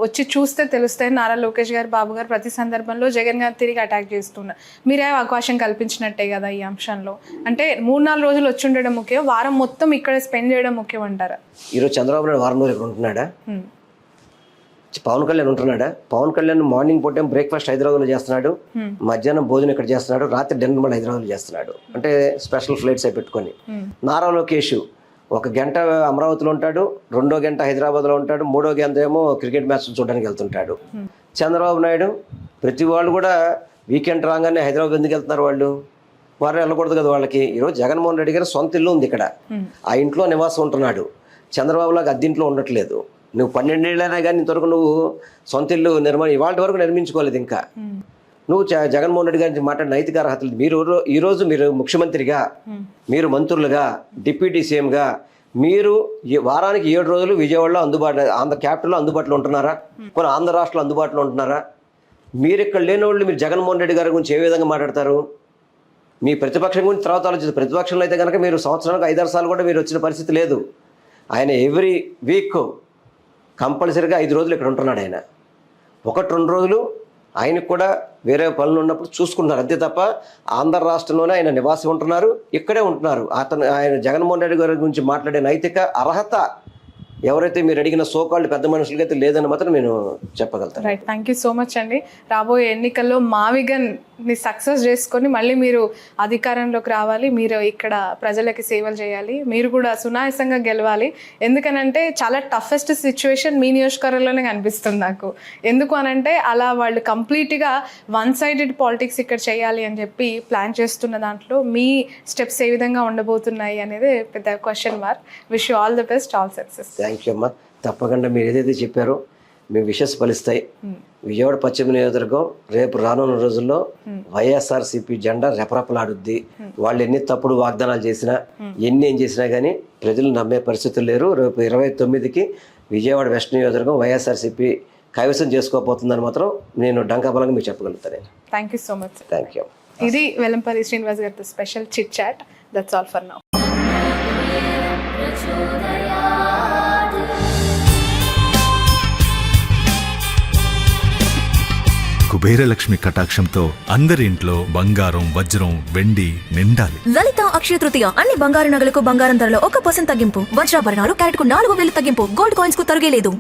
వచ్చి చూస్తే తెలుస్తాయి నారా లోకేష్ గారు, బాబు గారు ప్రతి సందర్భంలో జగన్ గారు తిరిగి అటాక్ చేస్తున్నారు. మీరే అవకాశం కల్పించినట్టే కదా ఈ అంశంలో. అంటే 3-4 రోజులు వచ్చి ఉండడం ముఖ్యం, వారం మొత్తం ఇక్కడ స్పెండ్ చేయడం ముఖ్యం అంటారా? ఈరోజు చంద్రబాబు నాయుడు వారం రోజులు ఇక్కడ ఉంటున్నాడా? పవన్ కళ్యాణ్ ఉంటున్నాడా? పవన్ కళ్యాణ్ మార్నింగ్ పూట బ్రేక్ఫాస్ట్ హైదరాబాద్లో చేస్తున్నాడు, మధ్యాహ్నం భోజనం ఇక్కడ చేస్తున్నాడు, రాత్రి డిన్నర్ మళ్ళీ హైదరాబాద్లో చేస్తున్నాడు. అంటే స్పెషల్ ఫ్లైట్స్ అవి పెట్టుకొని. నారా లోకేష్ 1 గంట అమరావతిలో ఉంటాడు, 2వ గంట హైదరాబాద్లో ఉంటాడు, 3వ గంట ఏమో క్రికెట్ మ్యాచ్ చూడడానికి వెళ్తుంటాడు. చంద్రబాబు నాయుడు ప్రతి వాళ్ళు కూడా వీకెండ్ రాగానే హైదరాబాద్ ఎందుకు వెళ్తున్నారు? వారు వెళ్ళకూడదు కదా వాళ్ళకి. ఈరోజు జగన్మోహన్ రెడ్డి గారు సొంత ఇల్లు ఉంది ఇక్కడ, ఆ ఇంట్లో నివాసం ఉంటున్నాడు. చంద్రబాబులాగా అద్దెంట్లో ఉండట్లేదు. నువ్వు 12 ఏళ్ళైనా కానీ ఇంతవరకు నువ్వు సొంత ఇల్లు ఇవాళ వరకు నిర్మించుకోలేదు. ఇంకా నువ్వు జగన్మోహన్ రెడ్డి గారి మాట్లాడిన నైతిక అర్హతలు ఈరోజు మీరు ముఖ్యమంత్రిగా, మీరు మంత్రులుగా, డిప్యూటీ సీఎంగా మీరు వారానికి 7 రోజులు విజయవాడలో ఆంధ్ర క్యాపిటల్లో అందుబాటులో ఉంటున్నారా? కొన్ని ఆంధ్ర రాష్ట్రంలో అందుబాటులో ఉంటున్నారా? మీరు ఇక్కడ లేని వాళ్ళు మీరు జగన్మోహన్ రెడ్డి గారి గురించి ఏ విధంగా మాట్లాడతారు? మీ ప్రతిపక్షం గురించి తర్వాత ఆలోచిస్తారు. ప్రతిపక్షంలో అయితే కనుక మీరు సంవత్సరానికి 5-6 సార్లు కూడా మీరు వచ్చిన పరిస్థితి లేదు. ఆయన ఎవ్రీ వీక్ కంపల్సరీగా 5 రోజులు ఇక్కడ ఉంటున్నాడు. ఆయన 1-2 రోజులు ఆయనకు కూడా వేరే పనులు ఉన్నప్పుడు చూసుకుంటున్నారు అంతే తప్ప ఆంధ్ర రాష్ట్రంలోనే ఆయన నివాసం ఉంటున్నారు, ఇక్కడే ఉంటున్నారు. ఆయన జగన్మోహన్ రెడ్డి గారి గురించి మాట్లాడే నైతిక అర్హత ఎవరైతే మీరు అడిగిన సోకాళ్ళు పెద్ద మనుషులకి అయితే లేదని మాత్రం నేను చెప్పగలుగుతాను. Right. Thank you so much అండి. రాబోయే ఎన్నికల్లో మావిగన్ని సక్సెస్ చేసుకొని మళ్ళీ మీరు అధికారంలోకి రావాలి, మీరు ఇక్కడ ప్రజలకి సేవలు చేయాలి, మీరు కూడా సునాయాసంగా గెలవాలి. ఎందుకనంటే చాలా టఫెస్ట్ సిచ్యువేషన్ మీ నియోజకవర్గంలోనే కనిపిస్తుంది నాకు. ఎందుకు అనంటే అలా వాళ్ళు కంప్లీట్గా 1-sided పాలిటిక్స్ ఇక్కడ చేయాలి అని చెప్పి ప్లాన్ చేస్తున్న దాంట్లో మీ స్టెప్స్ ఏ విధంగా ఉండబోతున్నాయి అనేది పెద్ద question mark. Wish you all the best, all success. Thank you అమ్మా. తప్పకుండా మీరు ఏదైతే చెప్పారో మీ విషెస్ ఫలిస్తాయి. విజయవాడ పశ్చిమ నియోజకవర్గం రేపు రానున్న రోజుల్లో వైఎస్ఆర్సీపీ జెండా రెపరెపలాడుద్ది. వాళ్ళు ఎన్ని తప్పుడు వాగ్దానాలు చేసినా ఏం చేసినా కానీ ప్రజలు నమ్మే పరిస్థితులు లేరు. రేపు 29కి విజయవాడ వెస్ట్ నియోజకవర్గం వైఎస్ఆర్సీపీ కైవసం చేసుకోబోతుందని మాత్రం నేను డంకాబలంగా మీకు చెప్పగలుగుతాను. Thank you so much. Thank you. ఇది వెల్లంపల్లి శ్రీనివాస్ గారితో special chit chat. That's all for now. Kuberalakshmi కటాక్షంతో అందరి ఇంట్లో బంగారం, వజ్రం, వెండి నిండాలి. లలిత అక్షయ తృతీయ అన్ని బంగారు నగలకు బంగారం ధరలో 1% తగ్గింపు. వజ్రాభరణాలు క్యారెట్కు 4,000 తగ్గింపు. గోల్డ్ కాయిన్స్ కు తరుగే లేదు.